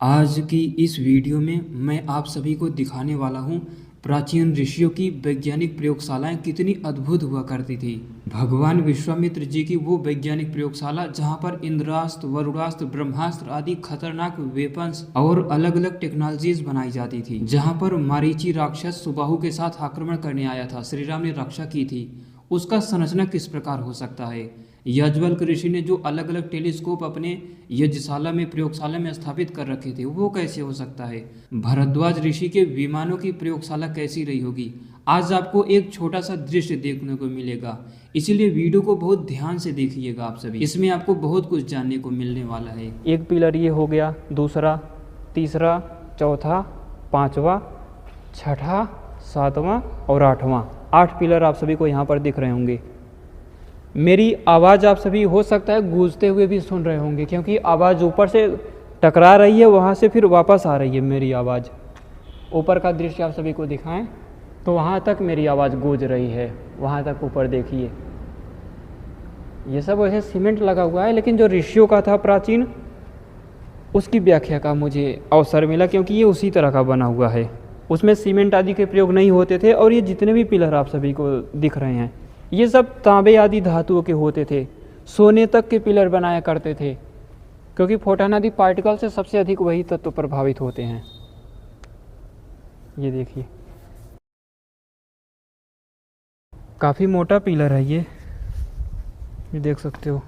आज की इस वीडियो में मैं आप सभी को दिखाने वाला हूँ प्राचीन ऋषियों की वैज्ञानिक प्रयोगशालाएं कितनी अद्भुत हुआ करती थी। भगवान विश्वामित्र जी की वो वैज्ञानिक प्रयोगशाला जहाँ पर इंद्रास्त्र, वरुणास्त्र, ब्रह्मास्त्र आदि खतरनाक वेपन्स और अलग अलग टेक्नोलॉजीज बनाई जाती थी। जहाँ पर मारीची राक्षस सुबाहु के साथ आक्रमण करने आया था, श्री राम ने रक्षा की थी, उसका संरचना किस प्रकार हो सकता है। याज्ञवल्क्य ऋषि ने जो अलग अलग टेलीस्कोप अपने यज्ञशाला में, प्रयोगशाला में स्थापित कर रखे थे, वो कैसे हो सकता है। भरद्वाज ऋषि के विमानों की प्रयोगशाला कैसी रही होगी। आज आपको एक छोटा सा दृश्य देखने को मिलेगा, इसीलिए वीडियो को बहुत ध्यान से देखिएगा आप सभी। इसमें आपको बहुत कुछ जानने को मिलने वाला है। एक पिलर ये हो गया, दूसरा, तीसरा, चौथा, पांचवा, छठा, सातवां और आठवां। 8 पिलर आप सभी को यहाँ पर दिख रहे होंगे। मेरी आवाज़ आप सभी हो सकता है गूंजते हुए भी सुन रहे होंगे, क्योंकि आवाज़ ऊपर से टकरा रही है, वहाँ से फिर वापस आ रही है मेरी आवाज़। ऊपर का दृश्य आप सभी को दिखाएं तो वहाँ तक मेरी आवाज़ गूंज रही है, वहाँ तक ऊपर देखिए। ये सब वैसे सीमेंट लगा हुआ है, लेकिन जो ऋषियों का था प्राचीन, उसकी व्याख्या का मुझे अवसर मिला, क्योंकि ये उसी तरह का बना हुआ है। उसमें सीमेंट आदि के प्रयोग नहीं होते थे। और ये जितने भी पिलर आप सभी को दिख रहे हैं, ये सब तांबे आदि धातुओं के होते थे। सोने तक के पिलर बनाया करते थे, क्योंकि फोटॉन आदि पार्टिकल से सबसे अधिक वही तत्व प्रभावित होते हैं। ये देखिए, काफ़ी मोटा पिलर है ये देख सकते हो।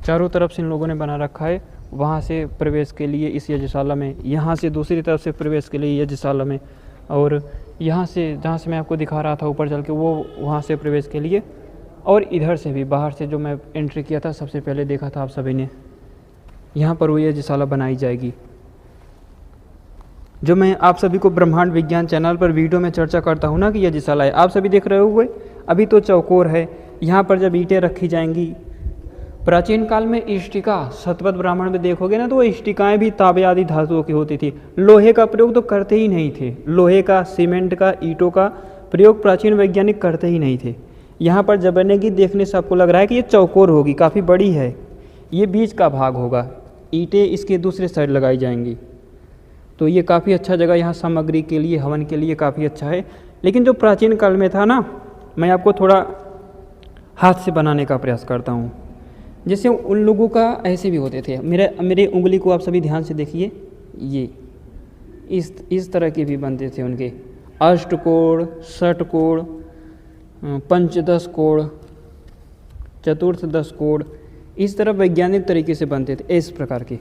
चारों तरफ से इन लोगों ने बना रखा है, वहाँ से प्रवेश के लिए इस यज्ञशाला में, यहाँ से दूसरी तरफ से प्रवेश के लिए यज्ञशाला में, और यहाँ से जहाँ से मैं आपको दिखा रहा था ऊपर चल के, वो वहाँ से प्रवेश के लिए, और इधर से भी बाहर से जो मैं एंट्री किया था, सबसे पहले देखा था आप सभी ने, यहाँ पर वो यज्ञशाला बनाई जाएगी। जो मैं आप सभी को ब्रह्मांड विज्ञान चैनल पर वीडियो में चर्चा करता हूँ ना कि यज्ञशाला है, आप सभी देख रहे हुए अभी तो चौकोर है। यहाँ पर जब ईंटें रखी जाएंगी, प्राचीन काल में इष्टिका, शतपथ ब्राह्मण में देखोगे ना, तो वो इष्टिकाएँ भी तांबे आदि धातुओं की होती थी। लोहे का प्रयोग तो करते ही नहीं थे, लोहे का, सीमेंट का, ईंटों का प्रयोग प्राचीन वैज्ञानिक करते ही नहीं थे। यहाँ पर जब बनेगी, देखने से आपको लग रहा है कि ये चौकोर होगी, काफ़ी बड़ी है, ये बीच का भाग होगा, ईंटें इसके दूसरे साइड लगाई जाएंगी। तो ये काफ़ी अच्छा जगह यहाँ सामग्री के लिए, हवन के लिए काफ़ी अच्छा है। लेकिन जो प्राचीन काल में था ना, मैं आपको थोड़ा हाथ से बनाने का प्रयास करता हूँ। जैसे उन लोगों का ऐसे भी होते थे, मेरे उंगली को आप सभी ध्यान से देखिए, ये इस तरह के भी बनते थे उनके, अष्टकोण, षटकोण, पंचदश कोण, चतुर्थ दश कोण, इस तरह वैज्ञानिक तरीके से बनते थे, इस प्रकार के।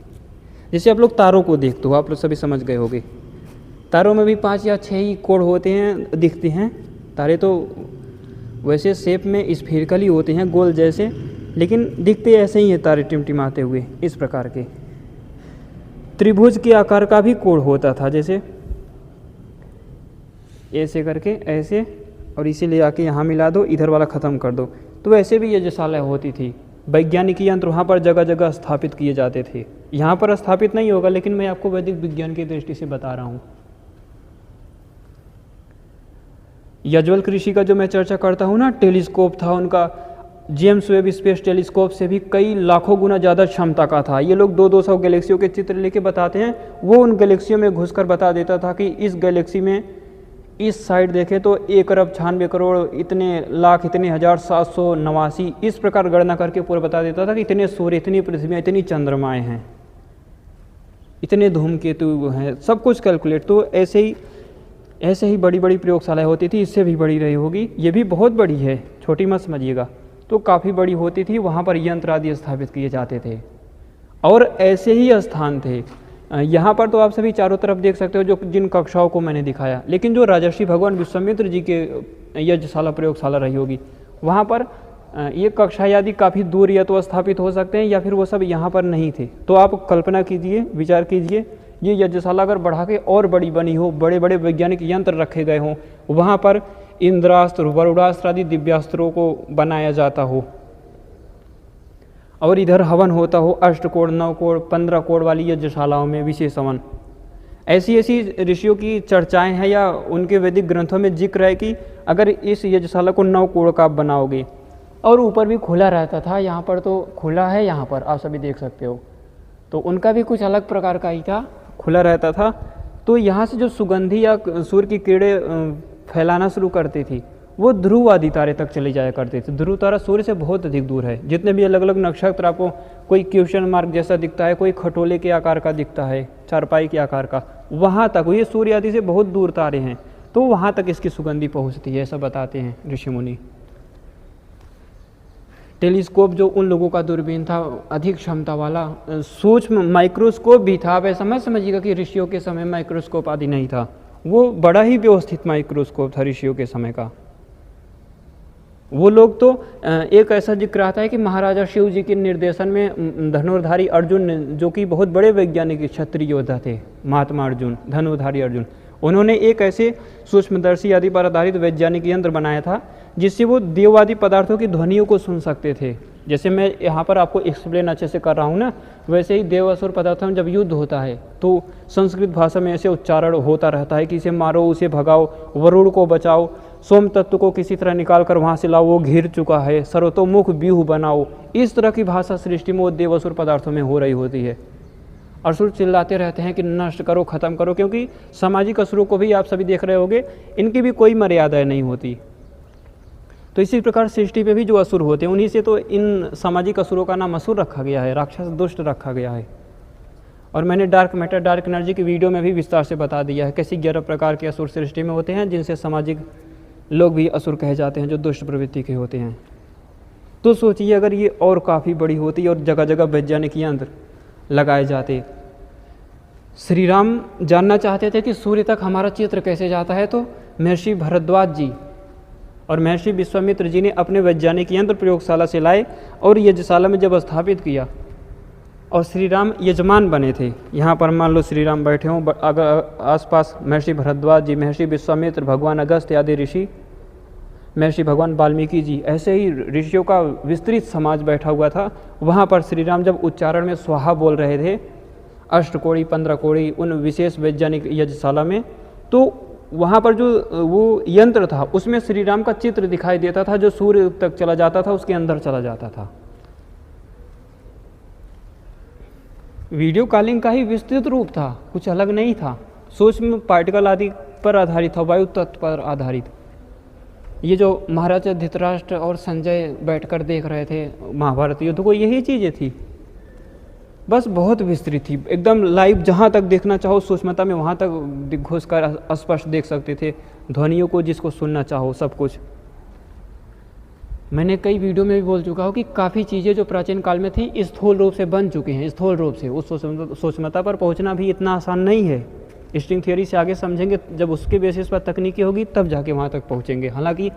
जैसे आप लोग तारों को देखते हो, आप लोग सभी समझ गए होंगे, तारों में भी 5 या 6 ही कोण होते हैं, दिखते हैं। तारे तो वैसे शेप में स्फीरिकल ही होते हैं, गोल जैसे, लेकिन दिखते ऐसे ही हैं तारे टिमटिमाते हुए, इस प्रकार के। त्रिभुज के आकार का भी कोण होता था, जैसे ऐसे करके ऐसे, और इसे ले आके यहाँ मिला दो, इधर वाला ख़त्म कर दो। तो ऐसे भी यज्ञशाला होती थी। वैज्ञानिक यंत्र वहाँ पर जगह जगह स्थापित किए जाते थे। यहाँ पर स्थापित नहीं होगा, लेकिन मैं आपको वैदिक विज्ञान की दृष्टि से बता रहा हूँ। याज्ञवल्क्य ऋषि का जो मैं चर्चा करता हूँ ना, टेलीस्कोप था उनका, जेम्स वेब स्पेस टेलीस्कोप से भी कई लाखों गुना ज़्यादा क्षमता का था। ये लोग 200 गैलेक्सियों के चित्र लेके बताते हैं, वो उन गैलेक्सियों में घुसकर बता देता था कि इस गैलेक्सी में इस साइड देखें तो 1,96,00,00,000 इतने लाख, इतने 1,789, इस प्रकार गणना करके पूरा बता देता था कि इतने सूर्य, इतनी पृथ्वी, इतनी चंद्रमाएँ हैं, इतने धूमकेतु हैं, सब कुछ कैलकुलेट। तो ऐसे ही बड़ी बड़ी प्रयोगशालाएँ होती थी। इससे भी बड़ी रही होगी, ये भी बहुत बड़ी है, छोटी मत समझिएगा। तो काफ़ी बड़ी होती थी, वहाँ पर यंत्र आदि स्थापित किए जाते थे, और ऐसे ही स्थान थे। यहाँ पर तो आप सभी चारों तरफ देख सकते हो, जो जिन कक्षाओं को मैंने दिखाया। लेकिन जो राजर्षि भगवान विश्वामित्र जी के यज्ञशाला, प्रयोगशाला रही होगी, वहाँ पर ये कक्षा आदि काफ़ी दूर या तो स्थापित हो सकते हैं, या फिर वो सब यहाँ पर नहीं थे। तो आप कल्पना कीजिए, विचार कीजिए, ये यज्ञशाला अगर बढ़ा के और बड़ी बनी हो, बड़े बड़े वैज्ञानिक यंत्र रखे गए हों, वहाँ पर इंद्रास्त्र, वरुणास्त्र आदि दिव्यास्त्रों को बनाया जाता हो, और इधर हवन होता हो, अष्टकोण, 9 कोण, 15 कोण वाली यज्ञशालाओं में विशेष हवन। ऐसी ऋषियों की चर्चाएं हैं, या उनके वैदिक ग्रंथों में जिक्र है कि अगर इस यज्ञशाला को 9 कोण का आप बनाओगे, और ऊपर भी खुला रहता था, यहाँ पर तो खुला है, यहाँ पर आप सभी देख सकते हो, तो उनका भी कुछ अलग प्रकार का ही था। खुला रहता था, तो यहाँ से जो सुगंधी या सूर्य की किरणें फैलाना शुरू करती थी वो ध्रुव आदि तारे तक चले जाया करते थे। ध्रुव तारा सूर्य से बहुत अधिक दूर है। जितने भी अलग अलग नक्षत्र आपको कोई क्वेश्चन मार्क जैसा दिखता है, कोई खटोले के आकार का दिखता है, चारपाई के आकार का, वहाँ तक ये सूर्य आदि से बहुत दूर तारे हैं, तो वहाँ तक इसकी सुगंधी पहुँचती है, ऐसा बताते हैं ऋषि मुनि। टेलीस्कोप जो उन लोगों का दूरबीन था अधिक क्षमता वाला, सूक्ष्म माइक्रोस्कोप भी था। आप ऐसा मत समझिएगा कि ऋषियों के समय माइक्रोस्कोप आदि नहीं था, वो बड़ा ही व्यवस्थित माइक्रोस्कोप था ऋषियों के समय का। वो लोग तो एक ऐसा जिक्र आता है कि महाराजा शिव जी के निर्देशन में धनुर्धारी अर्जुन, जो कि बहुत बड़े वैज्ञानिक क्षत्रिय योद्धा थे, महात्मा अर्जुन, धनुर्धारी अर्जुन, उन्होंने एक ऐसे सूक्ष्मदर्शी आदि पर आधारित वैज्ञानिक यंत्र बनाया था जिससे वो देववादी पदार्थों की ध्वनियों को सुन सकते थे। जैसे मैं यहाँ पर आपको एक्सप्लेन अच्छे से कर रहा हूँ ना, वैसे ही देव असुर पदार्थों में जब युद्ध होता है तो संस्कृत भाषा में ऐसे उच्चारण होता रहता है कि इसे मारो, उसे भगाओ, वरुण को बचाओ, सोम तत्व को किसी तरह निकाल कर वहाँ से लाओ, वो घिर चुका है, सर्वतोमुख व्यूह बनाओ। इस तरह की भाषा सृष्टि में वो देव असुर पदार्थों में हो रही होती है। असुर चिल्लाते रहते हैं कि नष्ट करो, ख़त्म करो, क्योंकि सामाजिक असुरों को भी आप सभी देख रहे होंगे, इनकी भी कोई मर्यादा नहीं होती। तो इसी प्रकार सृष्टि पे भी जो असुर होते हैं उन्हीं से तो इन सामाजिक असुरों का नाम असुर रखा गया है, राक्षस दुष्ट रखा गया है। और मैंने डार्क मैटर, डार्क एनर्जी की वीडियो में भी विस्तार से बता दिया है कैसे 11 प्रकार के असुर सृष्टि में होते हैं, जिनसे सामाजिक लोग भी असुर कहे जाते हैं, जो दुष्ट प्रवृत्ति के होते हैं। तो सोचिए अगर ये और काफ़ी बड़ी होती और जगह जगह वैज्ञानिक यंत्र लगाए जाते। श्री राम जानना चाहते थे कि सूर्य तक हमारा चित्र कैसे जाता है, तो महर्षि भरद्वाज जी और महर्षि विश्वामित्र जी ने अपने वैज्ञानिक यंत्र प्रयोगशाला से लाए और यज्ञशाला में जब स्थापित किया और श्री राम यजमान बने थे। यहाँ पर मान लो श्री राम बैठे हों, अगर आसपास महर्षि भरद्वाज जी, महर्षि विश्वामित्र, भगवान अगस्त्य आदि ऋषि, महर्षि भगवान वाल्मीकि जी, ऐसे ही ऋषियों का विस्तृत समाज बैठा हुआ था। वहाँ पर श्री राम जब उच्चारण में स्वाहा बोल रहे थे, अष्टकोड़ी 15 कोड़ी उन विशेष वैज्ञानिक यज्ञशाला में, तो वहाँ पर जो वो यंत्र था उसमें श्री राम का चित्र दिखाई देता था, जो सूर्य तक चला जाता था, उसके अंदर चला जाता था। वीडियो कॉलिंग का ही विस्तृत रूप था, कुछ अलग नहीं था। सूक्ष्म पार्टिकल आदि पर आधारित था, वायु तत्व पर आधारित। ये जो महाराजा धृतराष्ट्र और संजय बैठकर देख रहे थे महाभारत युद्ध को, यही चीज़ें थी, बस बहुत विस्तृत थी, एकदम लाइव। जहाँ तक देखना चाहो सूक्ष्मता में वहाँ तक घुस कर स्पष्ट देख सकते थे ध्वनियों को, जिसको सुनना चाहो सब कुछ। मैंने कई वीडियो में भी बोल चुका हूँ कि काफ़ी चीज़ें जो प्राचीन काल में थी स्थूल रूप से बन चुकी हैं, स्थूल रूप से। उस सूक्ष्मता पर पहुँचना भी इतना आसान नहीं है। स्ट्रिंग थियोरी से आगे समझेंगे, जब उसके बेसिस पर तकनीकी होगी तब जाके वहाँ तक पहुँचेंगे। हालांकि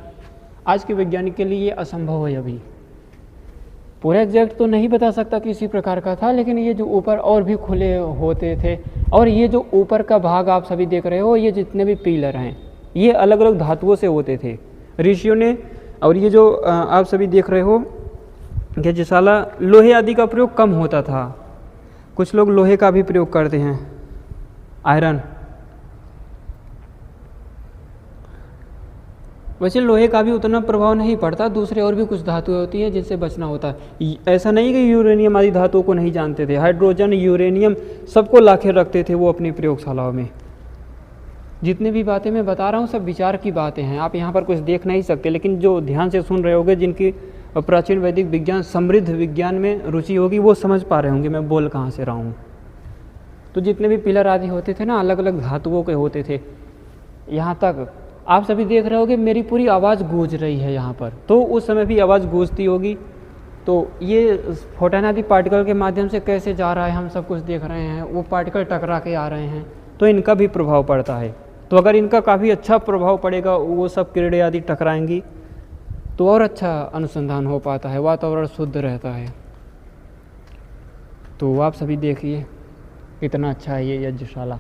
आज के वैज्ञानिक के लिए ये असंभव है। अभी पूरा एग्जैक्ट तो नहीं बता सकता कि इसी प्रकार का था, लेकिन ये जो ऊपर और भी खुले होते थे, और ये जो ऊपर का भाग आप सभी देख रहे हो, ये जितने भी पिलर हैं ये अलग अलग धातुओं से होते थे ऋषियों ने। और ये जो आप सभी देख रहे हो यज्ञशाला, लोहे आदि का प्रयोग कम होता था। कुछ लोग लोहे का भी प्रयोग करते हैं, आयरन। वैसे लोहे का भी उतना प्रभाव नहीं पड़ता, दूसरे और भी कुछ धातुएं होती हैं जिनसे बचना होता है। ऐसा नहीं कि यूरेनियम आदि धातुओं को नहीं जानते थे, हाइड्रोजन, यूरेनियम सबको लाके रखते थे वो अपनी प्रयोगशालाओं में। जितने भी बातें मैं बता रहा हूँ सब विचार की बातें हैं, आप यहाँ पर कुछ देख नहीं सकते, लेकिन जो ध्यान से सुन रहे होंगे, जिनकी प्राचीन वैदिक विज्ञान, समृद्ध विज्ञान में रुचि होगी, वो समझ पा रहे होंगे मैं बोल कहाँ से रहा हूँ। तो जितने भी पिलर आदि होते थे ना, अलग अलग धातुओं के होते थे। यहाँ तक आप सभी देख रहे होगे मेरी पूरी आवाज़ गूंज रही है यहाँ पर, तो उस समय भी आवाज़ गूंजती होगी। तो ये फोटॉन आदि पार्टिकल के माध्यम से कैसे जा रहा है हम सब कुछ देख रहे हैं, वो पार्टिकल टकरा के आ रहे हैं, तो इनका भी प्रभाव पड़ता है। तो अगर इनका काफ़ी अच्छा प्रभाव पड़ेगा, वो सब किरणें आदि टकराएंगी, तो और अच्छा अनुसंधान हो पाता है, वातावरण शुद्ध रहता है। तो आप सभी देखिए कितना अच्छा है ये यज्ञशाला,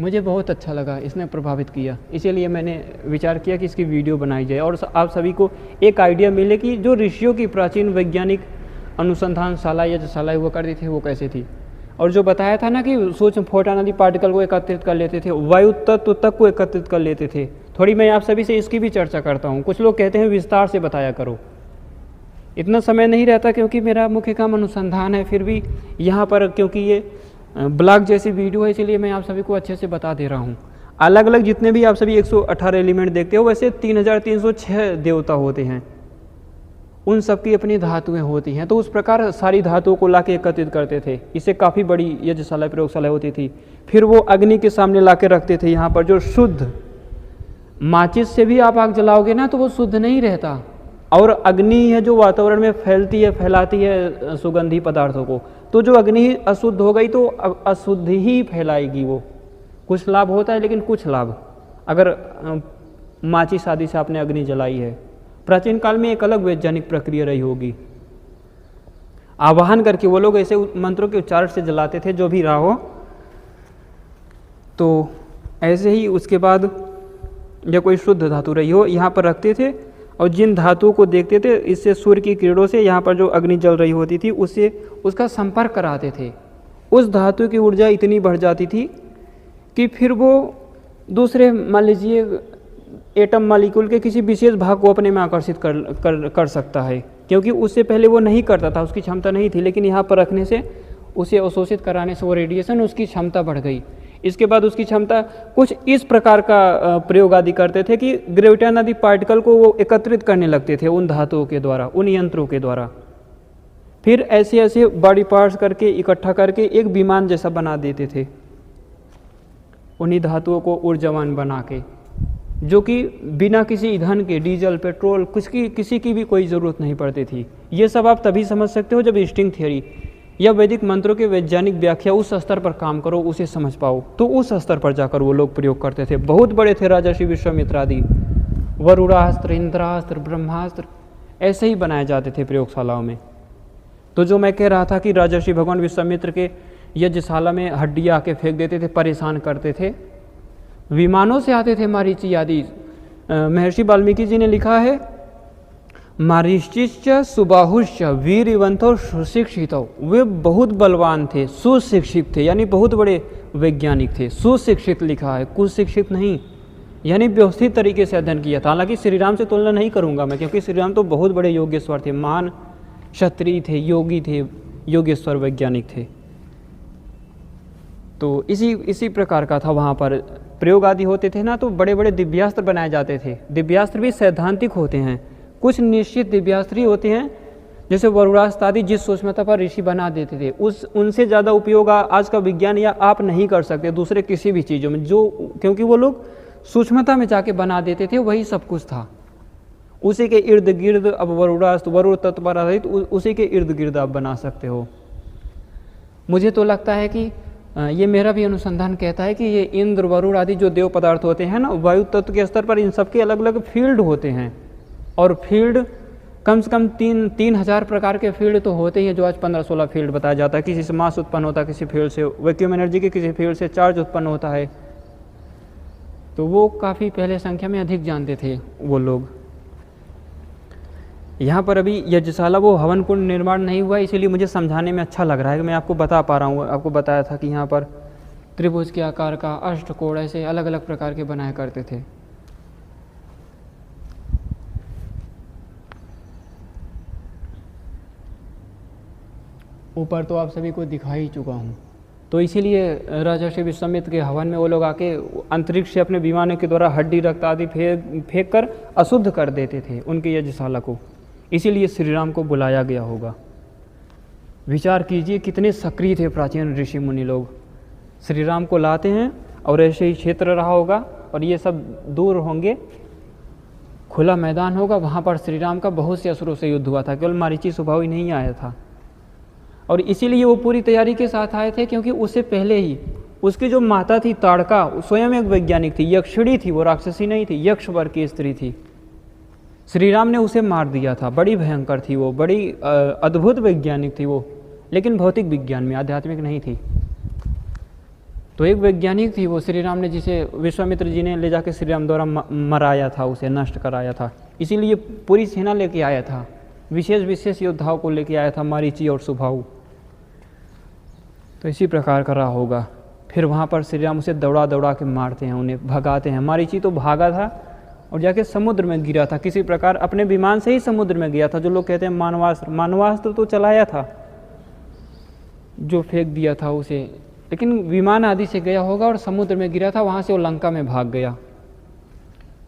मुझे बहुत अच्छा लगा, इसने प्रभावित किया, इसीलिए मैंने विचार किया कि इसकी वीडियो बनाई जाए और आप सभी को एक आइडिया मिले कि जो ऋषियों की प्राचीन वैज्ञानिक अनुसंधानशाला यज्ञशाला हुआ करती थी वो कैसे थी। और जो बताया था ना कि सूक्ष्म फोटॉन आदि पार्टिकल को एकत्रित कर लेते थे, वायु तत्व तक को एकत्रित कर लेते थे, थोड़ी मैं आप सभी से इसकी भी चर्चा करता हूँ। कुछ लोग कहते हैं विस्तार से बताया करो, इतना समय नहीं रहता क्योंकि मेरा मुख्य काम अनुसंधान है। फिर भी यहाँ पर क्योंकि ये ब्लॉग जैसी वीडियो है, इसलिए मैं आप सभी को अच्छे से बता दे रहा हूँ। अलग अलग जितने भी आप सभी 118 एलिमेंट देखते हो, वैसे 3306 देवता होते हैं, उन सब की अपनी धातुएं होती हैं। तो उस प्रकार सारी धातुओं को लाके एकत्रित करते थे। इससे काफ़ी बड़ी यज्ञशाला प्रयोगशाला होती थी। फिर वो अग्नि के सामने लाके रखते थे यहाँ पर, जो शुद्ध, माचिस से भी आप आग जलाओगे ना तो वो शुद्ध नहीं रहता, और अग्नि है जो वातावरण में फैलती है, फैलाती है सुगंधी पदार्थों को, तो जो अग्नि अशुद्ध हो गई तो अशुद्ध ही फैलाएगी वो। कुछ लाभ होता है, लेकिन कुछ लाभ, अगर माचिस आदि से आपने अग्नि जलाई है। प्राचीन काल में एक अलग वैज्ञानिक प्रक्रिया रही होगी। आवाहन करके वो लोग ऐसे मंत्रों के उच्चारण से जलाते थे, जो भी रहा हो। तो ऐसे ही उसके बाद या कोई शुद्ध धातु रही हो यहाँ पर रखते थे, और जिन धातुओं को देखते थे, इससे सूर्य की किरणों से यहाँ पर जो अग्नि जल रही होती थी उससे उसका संपर्क कराते थे। उस धातु की ऊर्जा इतनी बढ़ जाती थी कि फिर वो दूसरे, मान लीजिए एटम मॉलिक्यूल के किसी विशेष भाग को अपने में आकर्षित कर सकता है, क्योंकि उससे पहले वो नहीं करता था, उसकी क्षमता नहीं थी। लेकिन यहाँ पर रखने से, उसे अवशोषित कराने से, वो रेडिएशन, उसकी क्षमता बढ़ गई। इसके बाद उसकी क्षमता कुछ इस प्रकार का प्रयोग आदि करते थे कि ग्रेविटन आदि पार्टिकल को वो एकत्रित करने लगते थे उन धातुओं के द्वारा, उन यंत्रों के द्वारा। फिर ऐसे ऐसे बॉडी पार्ट्स करके इकट्ठा करके एक विमान जैसा बना देते थे, उन्हीं धातुओं को ऊर्जावान बना के, जो कि बिना किसी ईंधन के, डीजल, पेट्रोल, किसी की भी कोई ज़रूरत नहीं पड़ती थी। ये सब आप तभी समझ सकते हो जब स्ट्रिंग थ्योरी या वैदिक मंत्रों के वैज्ञानिक व्याख्या उस स्तर पर काम करो, उसे समझ पाओ, तो उस स्तर पर जाकर वो लोग प्रयोग करते थे। बहुत बड़े थे राजर्षि विश्वामित्र आदि, वरुणास्त्र, इंद्रास्त्र, ब्रह्मास्त्र ऐसे ही बनाए जाते थे प्रयोगशालाओं में। तो जो मैं कह रहा था कि राजर्षि भगवान विश्वामित्र के यज्ञशाला में हड्डियाँ आके फेंक देते थे, परेशान करते थे, विमानों से आते थे मारीची आदि। महर्षि वाल्मीकि जी ने लिखा है, मारीचिश्च सुबाहुश्च वीरवंतो सुशिक्षितो, वे बहुत बलवान थे, सुशिक्षित थे, यानी बहुत बड़े वैज्ञानिक थे। सुशिक्षित लिखा है, कुशिक्षित नहीं, यानी व्यवस्थित तरीके से अध्ययन किया था। हालांकि श्री राम से तुलना नहीं करूंगा मैं, क्योंकि श्री राम तो बहुत बड़े योगेश्वर थे, महान क्षत्रिय थे, योगी थे, योगेश्वर वैज्ञानिक थे। तो इसी प्रकार का था वहाँ पर प्रयोग आदि होते थे ना, तो बड़े बड़े दिव्यास्त्र बनाए जाते थे। दिव्यास्त्र भी सैद्धांतिक होते हैं, कुछ निश्चित दिव्यास्त्र ही होते हैं, जैसे वरुणास्त्र आदि जिस सूक्ष्मता पर ऋषि बना देते थे, उनसे ज़्यादा उपयोग आज का विज्ञान या आप नहीं कर सकते दूसरे किसी भी चीज़ों में, जो क्योंकि वो लोग सूक्ष्मता में जाके बना देते थे, वही सब कुछ था। उसी के इर्द गिर्द अब वरुणास्त्र, वरुण तत्व पर आधारित उसी के इर्द गिर्द आप बना सकते हो। मुझे तो लगता है कि ये मेरा भी अनुसंधान कहता है कि ये इंद्र, वरुण आदि जो देव पदार्थ होते हैं ना, वायु तत्व के स्तर पर इन सबके अलग अलग फील्ड होते हैं, और फील्ड कम से कम 3,000 प्रकार के फील्ड तो होते ही हैं, जो आज 15-16 फील्ड बताया जाता है। किसी से मास उत्पन्न होता है, किसी फील्ड से वैक्यूम एनर्जी के, किसी फील्ड से चार्ज उत्पन्न होता है। तो वो काफ़ी पहले संख्या में अधिक जानते थे वो लोग। यहाँ पर अभी यज्ञशाला वो हवन कुंड निर्माण नहीं हुआ, इसीलिए मुझे समझाने में अच्छा लग रहा है कि मैं आपको बता पा रहा हूँ। आपको बताया था कि यहाँ पर त्रिभुज के आकार का, अष्टकोण, ऐसे अलग अलग प्रकार के बनाया करते थे। ऊपर तो आप सभी को दिखा ही चुका हूँ। तो इसीलिए राजर्षि विश्वामित्र के हवन में वो लोग आके अंतरिक्ष से अपने विमानों के द्वारा हड्डी, रक्त आदि फेंक कर अशुद्ध कर देते थे उनकी यज्ञशाला को। इसीलिए श्री राम को बुलाया गया होगा। विचार कीजिए कितने सक्रिय थे प्राचीन ऋषि मुनि लोग। श्री राम को लाते हैं और ऐसे ही क्षेत्र रहा होगा, और ये सब दूर होंगे, खुला मैदान होगा, वहाँ पर श्री राम का बहुत से असुरों से युद्ध हुआ था, केवल मारीची स्वभाव ही नहीं आया था। और इसीलिए वो पूरी तैयारी के साथ आए थे, क्योंकि उससे पहले ही उसकी जो माता थी ताड़का, स्वयं एक वैज्ञानिक थी, यक्षिणी थी, वो राक्षसी नहीं थी, यक्ष वर्ग की स्त्री थी। श्री राम ने उसे मार दिया था, बड़ी भयंकर थी वो, बड़ी अद्भुत वैज्ञानिक थी वो, लेकिन भौतिक विज्ञान में, आध्यात्मिक नहीं थी। तो एक वैज्ञानिक थी वो श्री राम ने, जिसे विश्वामित्र जी ने ले जाके श्री राम द्वारा मराया था, उसे नष्ट कराया था। इसीलिए पूरी सेना लेके आया था, विशेष योद्धाओं को लेके आया था, मारीची और सुबाहु। तो इसी प्रकार का रहा होगा। फिर वहाँ पर श्री राम उसे दौड़ा के मारते हैं, उन्हें भगाते हैं। मारीची तो भागा था और जाके समुद्र में गिरा था, किसी प्रकार अपने विमान से ही समुद्र में गया था। जो लोग कहते हैं मानवास्त्र तो चलाया था, जो फेंक दिया था उसे लेकिन विमान आदि से गया होगा और समुद्र में गिरा था, वहाँ से वो लंका में भाग गया।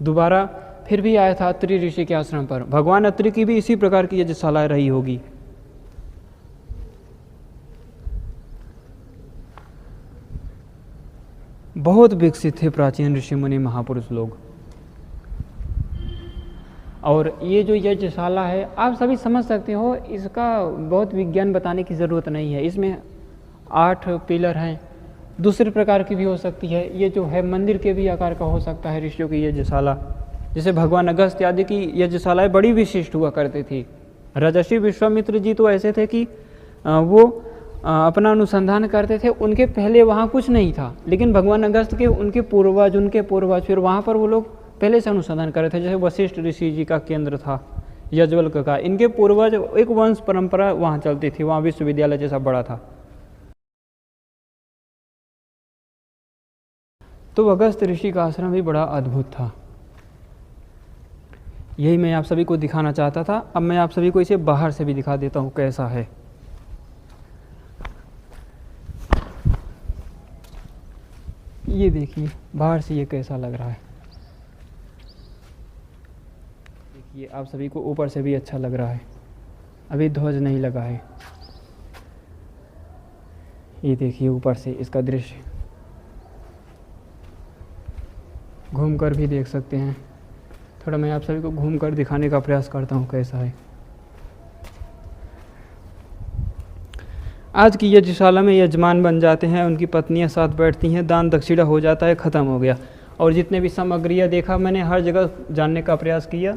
दोबारा फिर भी आया था अत्रि ऋषि के आश्रम पर। भगवान अत्रि की भी इसी प्रकार की यज्ञशाला रही होगी। बहुत विकसित थे प्राचीन ऋषि मुनि महापुरुष लोग। और ये जो यज्ञशाला है आप सभी समझ सकते हो, इसका बहुत विज्ञान बताने की ज़रूरत नहीं है। इसमें 8 पिलर हैं, दूसरे प्रकार की भी हो सकती है। ये जो है मंदिर के भी आकार का हो सकता है ऋषियों की यज्ञशाला। जैसे भगवान अगस्त्य आदि की यज्ञशालाएँ बड़ी विशिष्ट हुआ करती थी। राजर्षि विश्वामित्र जी तो ऐसे थे कि वो अपना अनुसंधान करते थे, उनके पहले वहाँ कुछ नहीं था, लेकिन भगवान अगस्त्य के उनके पूर्वज फिर वहाँ पर वो लोग पहले से अनुसंधान कर रहे थे। जैसे वशिष्ठ ऋषि जी का केंद्र था यज्वल्क का, इनके पूर्वज एक वंश परंपरा वहाँ चलती थी, वहाँ विश्वविद्यालय जैसा बड़ा था। तो अगस्त्य ऋषि का आश्रम भी बड़ा अद्भुत था। यही मैं आप सभी को दिखाना चाहता था। अब मैं आप सभी को इसे बाहर से भी दिखा देता हूँ कैसा है। ये देखिए बाहर से ये कैसा लग रहा है। देखिए आप सभी को ऊपर से भी अच्छा लग रहा है। अभी ध्वज नहीं लगा है। ये देखिए ऊपर से इसका दृश्य घूमकर भी देख सकते हैं। थोड़ा मैं आप सभी को घूमकर दिखाने का प्रयास करता हूँ कैसा है। आज की यज्ञशाला में यजमान बन जाते हैं, उनकी पत्नियां साथ बैठती हैं, दान दक्षिणा हो जाता है, ख़त्म हो गया। और जितने भी सामग्रियाँ देखा मैंने, हर जगह जानने का प्रयास किया,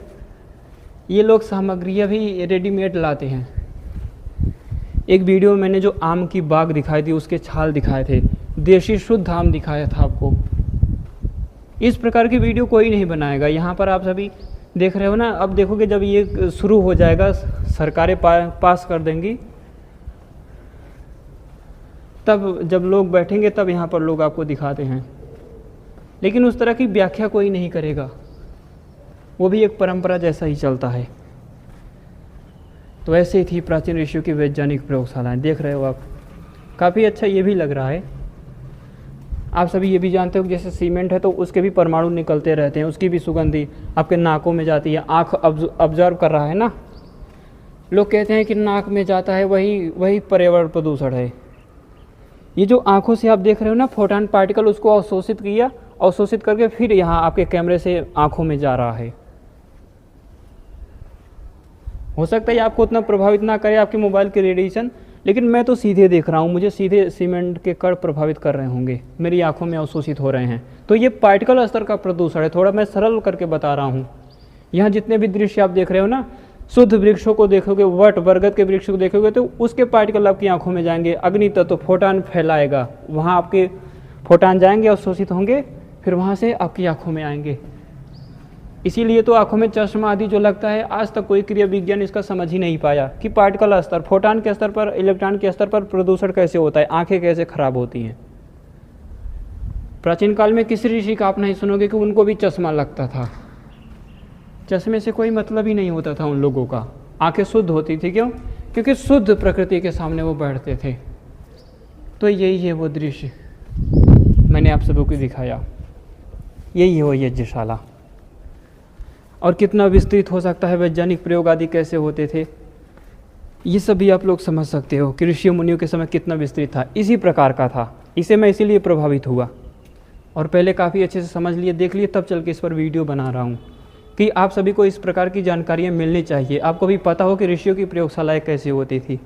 ये लोग सामग्रियाँ भी रेडीमेड लाते हैं। एक वीडियो में मैंने जो आम की बाग दिखाई थी, उसके छाल दिखाए थे, देशी शुद्ध आम दिखाया था आपको। इस प्रकार की वीडियो कोई नहीं बनाएगा। यहाँ पर आप सभी देख रहे हो ना, अब देखोगे जब ये शुरू हो जाएगा, सरकारें पास कर देंगी, तब जब लोग बैठेंगे तब यहाँ पर लोग आपको दिखाते हैं। लेकिन उस तरह की व्याख्या कोई नहीं करेगा, वो भी एक परंपरा जैसा ही चलता है। तो ऐसे ही थी प्राचीन ऋषियों की वैज्ञानिक प्रयोगशालाएं। देख रहे हो आप, काफ़ी अच्छा ये भी लग रहा है। आप सभी ये भी जानते हो कि जैसे सीमेंट है तो उसके भी परमाणु निकलते रहते हैं, उसकी भी सुगंधी आपके नाकों में जाती है। आँख ऑब्जर्व कर रहा है ना, लोग कहते हैं कि नाक में जाता है, वही पर्यावरण प्रदूषण है। ये जो आँखों से आप देख रहे हो ना फोटॉन पार्टिकल, उसको अवशोषित किया, अवशोषित करके फिर यहाँ आपके कैमरे से आँखों में जा रहा है। हो सकता है आपको उतना प्रभावित ना करे आपके मोबाइल के रेडिएशन, लेकिन मैं तो सीधे देख रहा हूँ, मुझे सीधे सीमेंट के कण प्रभावित कर रहे होंगे, मेरी आँखों में अवशोषित हो रहे हैं। तो ये पार्टिकल स्तर का प्रदूषण है। थोड़ा मैं सरल करके बता रहा हूँ। यहाँ जितने भी दृश्य आप देख रहे हो ना, शुद्ध वृक्षों को देखोगे, वट बरगद के वृक्ष को देखोगे तो उसके पार्टिकल आपकी आंखों में जाएंगे। अग्नि तत्व फोटान फैलाएगा, वहाँ आपके फोटान जाएंगे, अवशोषित होंगे, फिर वहाँ से आपकी आंखों में आएंगे। इसीलिए तो आंखों में चश्मा आदि जो लगता है, आज तक कोई क्रिया विज्ञान इसका समझ ही नहीं पाया कि पार्टिकल स्तर, फोटान के स्तर पर, इलेक्ट्रॉन के स्तर पर प्रदूषण कैसे होता है, आंखें कैसे खराब होती हैं। प्राचीन काल में किसी ऋषि का आप नहीं सुनोगे कि उनको भी चश्मा लगता था। चश्मे से कोई मतलब ही नहीं होता था उन लोगों का। आंखें शुद्ध होती थी। क्यों? क्योंकि शुद्ध प्रकृति के सामने वो बैठते थे। तो यही है वो दृश्य मैंने आप सबको दिखाया। यही है वो यज्ञशाला। और कितना विस्तृत हो सकता है, वैज्ञानिक प्रयोग आदि कैसे होते थे, ये सब भी आप लोग समझ सकते हो कि ऋषि मुनियों के समय कितना विस्तृत था। इसी प्रकार का था। इसे मैं इसीलिए प्रभावित हुआ और पहले काफ़ी अच्छे से समझ लिए, देख लिए, तब चल के इस पर वीडियो बना रहा हूँ कि आप सभी को इस प्रकार की जानकारियाँ मिलनी चाहिए। आपको भी पता हो कि ऋषियों की प्रयोगशालाएँ कैसे होती थी।